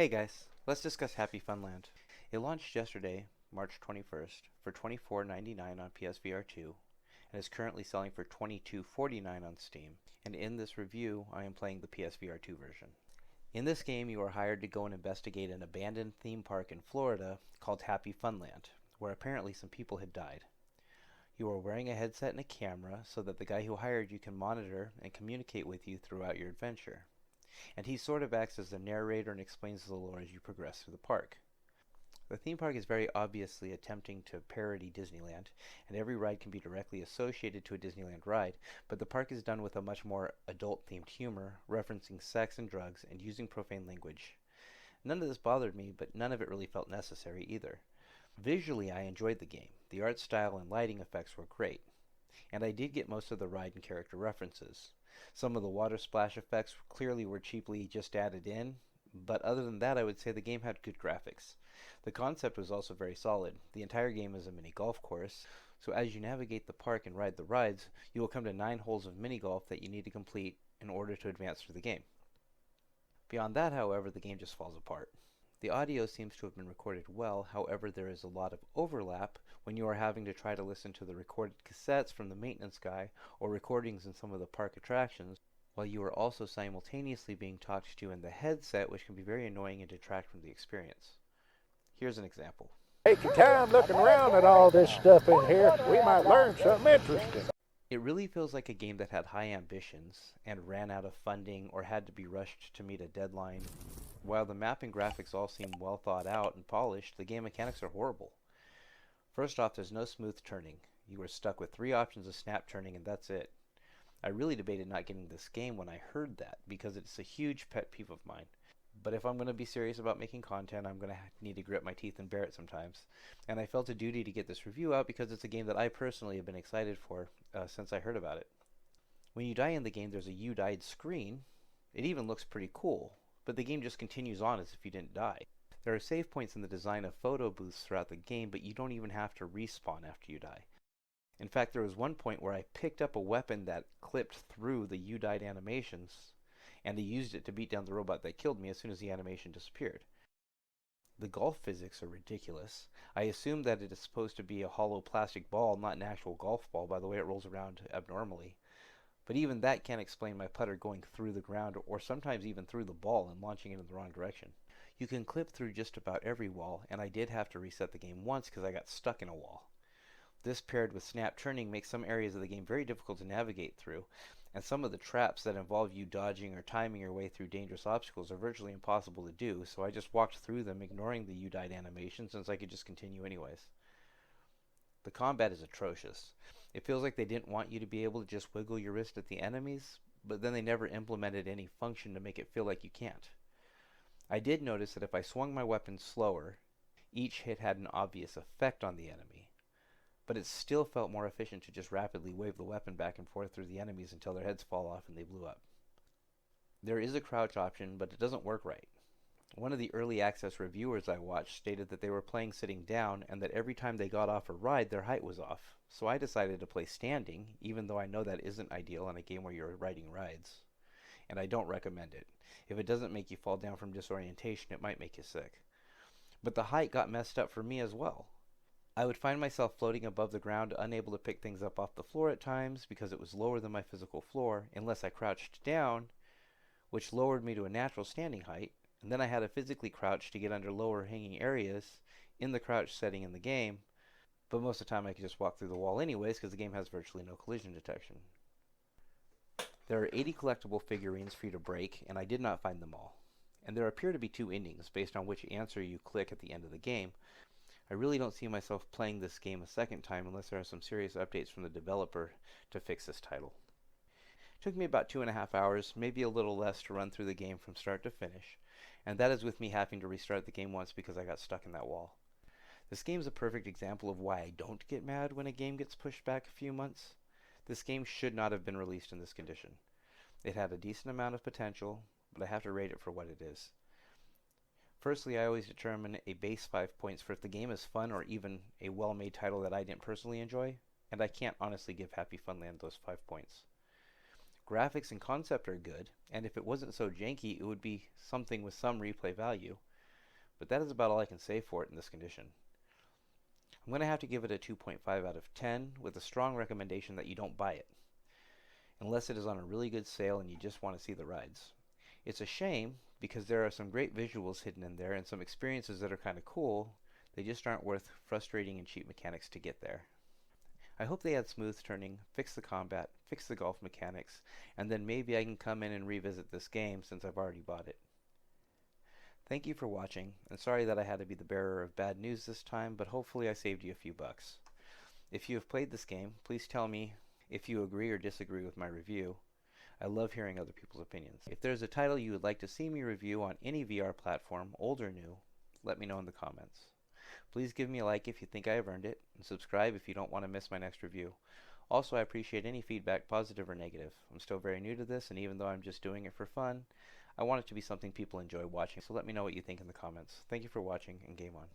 Hey guys, let's discuss Happy Funland. It launched yesterday, March 21st, for $24.99 on PSVR2 and is currently selling for $22.49 on Steam. And in this review, I am playing the PSVR2 version. In this game, you are hired to go and investigate an abandoned theme park in Florida called Happy Funland, where apparently some people had died. You are wearing a headset and a camera so that the guy who hired you can monitor and communicate with you throughout your adventure. And he sort of acts as the narrator and explains the lore as you progress through the park. The theme park is very obviously attempting to parody Disneyland, and every ride can be directly associated to a Disneyland ride, but the park is done with a much more adult-themed humor, referencing sex and drugs, and using profane language. None of this bothered me, but none of it really felt necessary either. Visually, I enjoyed the game. The art style and lighting effects were great, and I did get most of the ride and character references. Some of the water splash effects clearly were cheaply just added in, but other than that I would say the game had good graphics. The concept was also very solid. The entire game is a mini golf course, so as you navigate the park and ride the rides, you will come to 9 holes of mini golf that you need to complete in order to advance through the game. Beyond that, however, the game just falls apart. The audio seems to have been recorded well, however there is a lot of overlap when you are having to try to listen to the recorded cassettes from the maintenance guy or recordings in some of the park attractions, while you are also simultaneously being talked to in the headset, which can be very annoying and detract from the experience. Here's an example. Take your time looking around at all this stuff in here. We might learn something interesting. It really feels like a game that had high ambitions and ran out of funding or had to be rushed to meet a deadline. While the map and graphics all seem well thought out and polished, the game mechanics are horrible. First off, there's no smooth turning. You are stuck with 3 options of snap turning and that's it. I really debated not getting this game when I heard that because it's a huge pet peeve of mine. But if I'm going to be serious about making content, I'm going to need to grit my teeth and bear it sometimes. And I felt a duty to get this review out because it's a game that I personally have been excited for since I heard about it. When you die in the game, there's a "you died" screen. It even looks pretty cool, but the game just continues on as if you didn't die. There are save points in the design of photo booths throughout the game, but you don't even have to respawn after you die. In fact, there was one point where I picked up a weapon that clipped through the "you died" animations, and I used it to beat down the robot that killed me as soon as the animation disappeared. The golf physics are ridiculous. I assume that it is supposed to be a hollow plastic ball, not an actual golf ball, by the way it rolls around abnormally. But even that can't explain my putter going through the ground, or sometimes even through the ball and launching it in the wrong direction. You can clip through just about every wall, and I did have to reset the game once because I got stuck in a wall. This paired with snap turning makes some areas of the game very difficult to navigate through, and some of the traps that involve you dodging or timing your way through dangerous obstacles are virtually impossible to do, so I just walked through them ignoring the "you died" animation since I could just continue anyways. The combat is atrocious. It feels like they didn't want you to be able to just wiggle your wrist at the enemies, but then they never implemented any function to make it feel like you can't. I did notice that if I swung my weapon slower, each hit had an obvious effect on the enemy, but it still felt more efficient to just rapidly wave the weapon back and forth through the enemies until their heads fall off and they blew up. There is a crouch option, but it doesn't work right. One of the early access reviewers I watched stated that they were playing sitting down and that every time they got off a ride their height was off, so I decided to play standing, even though I know that isn't ideal in a game where you're riding rides. And I don't recommend it. If it doesn't make you fall down from disorientation, it might make you sick. But the height got messed up for me as well. I would find myself floating above the ground, unable to pick things up off the floor at times because it was lower than my physical floor, unless I crouched down, which lowered me to a natural standing height, and then I had to physically crouch to get under lower hanging areas in the crouch setting in the game, but most of the time I could just walk through the wall anyways because the game has virtually no collision detection. There are 80 collectible figurines for you to break, and I did not find them all. And there appear to be 2 endings based on which answer you click at the end of the game. I really don't see myself playing this game a second time unless there are some serious updates from the developer to fix this title. It took me about 2.5 hours, maybe a little less, to run through the game from start to finish, and that is with me having to restart the game once because I got stuck in that wall. This game is a perfect example of why I don't get mad when a game gets pushed back a few months. This game should not have been released in this condition. It had a decent amount of potential, but I have to rate it for what it is. Firstly, I always determine a base 5 points for if the game is fun or even a well-made title that I didn't personally enjoy, and I can't honestly give Happy Funland those 5 points. Graphics and concept are good, and if it wasn't so janky, it would be something with some replay value. but that is about all I can say for it in this condition. I'm going to have to give it a 2.5 out of 10 with a strong recommendation that you don't buy it, unless it is on a really good sale and you just want to see the rides. It's a shame because there are some great visuals hidden in there and some experiences that are kind of cool. They just aren't worth frustrating and cheap mechanics to get there. I hope they add smooth turning, fix the combat, fix the golf mechanics, and then maybe I can come in and revisit this game since I've already bought it. Thank you for watching, and sorry that I had to be the bearer of bad news this time, but hopefully I saved you a few bucks. If you have played this game, please tell me if you agree or disagree with my review. I love hearing other people's opinions. If there's a title you would like to see me review on any VR platform, old or new, let me know in the comments. Please give me a like if you think I have earned it, and subscribe if you don't want to miss my next review. Also, I appreciate any feedback, positive or negative. I'm still very new to this, and even though I'm just doing it for fun, I want it to be something people enjoy watching, so let me know what you think in the comments. Thank you for watching, and game on.